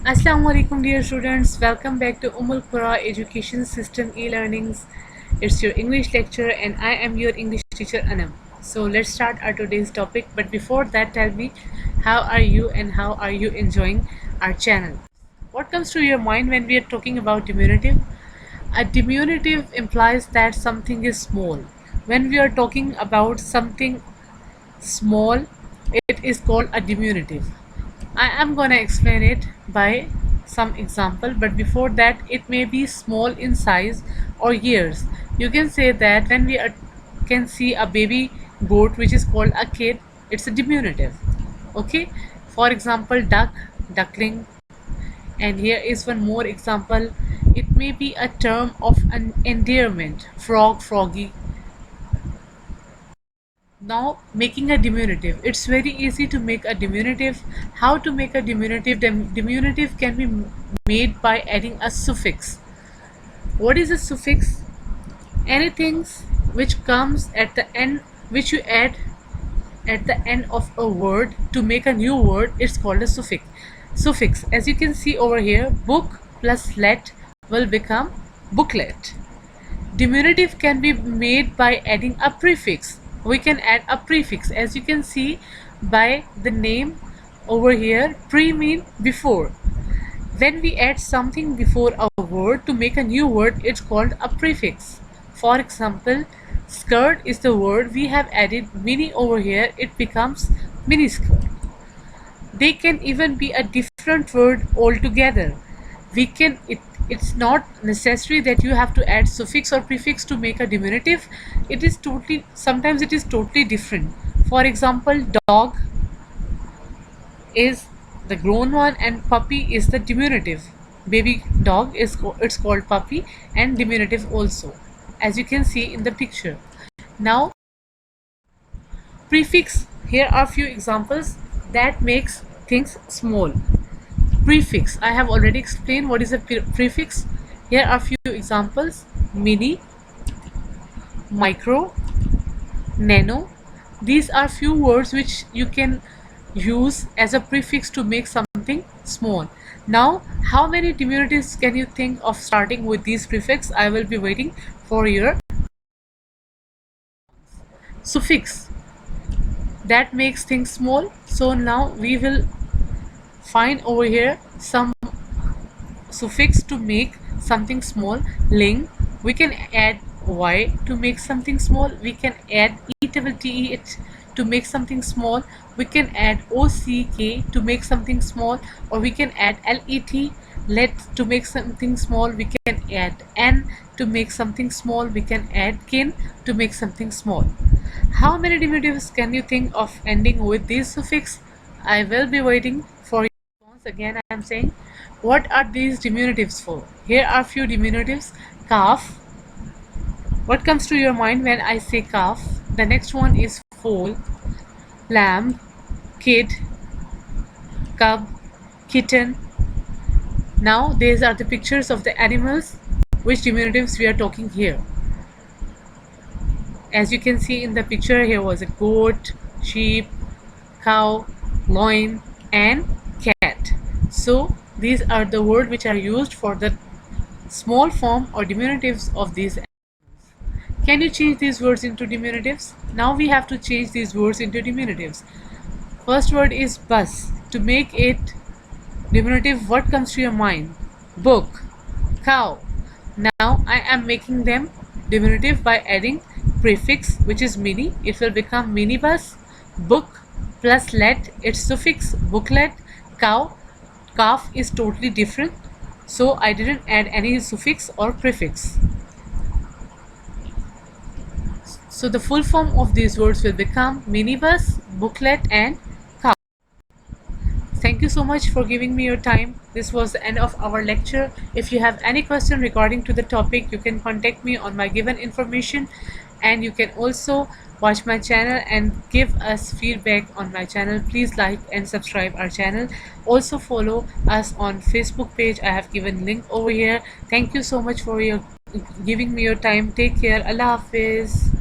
Assalamu alaikum dear students, welcome back to Umm Al Qura Education System e-learnings. It's your English lecturer and I am your English teacher Anam. So let's start our today's topic, but before that tell me how are you and how are you enjoying our channel? What comes to your mind when we are talking about diminutive? A diminutive implies that something is small. When we are talking about something small, it is called a diminutive. I am gonna explain it by some example, but before that, it may be small in size or years. You can say that when can see a baby goat which is called a kid, it's a diminutive. Okay, for example, duck, duckling, and here is one more example. It may be a term of an endearment, frog, froggy. Now, making a diminutive. It's very easy to make a diminutive. How to make a diminutive? Diminutive can be made by adding a suffix. What is a suffix? Anything which comes at the end, which you add at the end of a word to make a new word, it's called a suffix. Suffix. As you can see over here, book plus let will become booklet. Diminutive can be made by adding a prefix. We can add a prefix, as you can see by the name over here. Pre mean before. When we add something before a word to make a new word, it's called a prefix. For example, skirt is the word, we have added mini over here, it becomes mini skirt. They can even be a different word altogether. It's not necessary that you have to add suffix or prefix to make a diminutive. It is totally, sometimes it is totally different. For example, dog is the grown one and puppy is the diminutive. Baby dog is it's called puppy and diminutive also, as you can see in the picture. Now, prefix, here are few examples that makes things small. Prefix, I have already explained what is a prefix. Here are few examples: mini, micro, nano. These are few words which you can use as a prefix to make something small. Now, how many diminutives can you think of starting with these prefix? I will be waiting for your suffix that makes things small. So now we will find over here some suffix to make something small. Ling, we can add y to make something small. We can add it to make something small. We can add ock to make something small, or we can add let to make something small. We can add n to make something small. We can add kin to make something small. How many diminutives can you think of ending with these suffix? I will be waiting for your response. Again, I am saying, what are these diminutives for? Here are few diminutives. Calf. What comes to your mind when I say calf? The next one is foal, lamb, kid, cub, kitten. Now these are the pictures of the animals, which diminutives we are talking here. As you can see in the picture, here was a goat, sheep, cow, loin, and cat. So these are the words which are used for the small form or diminutives of these animals. Can you change these words into diminutives? Now we have to change these words into diminutives. First word is bus. To make it diminutive, what comes to your mind? Book, cow. Now I am making them diminutive by adding prefix, which is mini. It will become minibus. Book plus let, its suffix booklet. Cow, calf is totally different, so I didn't add any suffix or prefix. So the full form of these words will become minibus, booklet, and cow. Thank you so much for giving me your time. This was the end of our lecture. If you have any question regarding to the topic, you can contact me on my given information, and you can also watch my channel and give us feedback on my channel. Please like and subscribe our channel. Also follow us on Facebook page. I have given link over here. Thank you so much for your giving me your time. Take care. Allah Hafiz.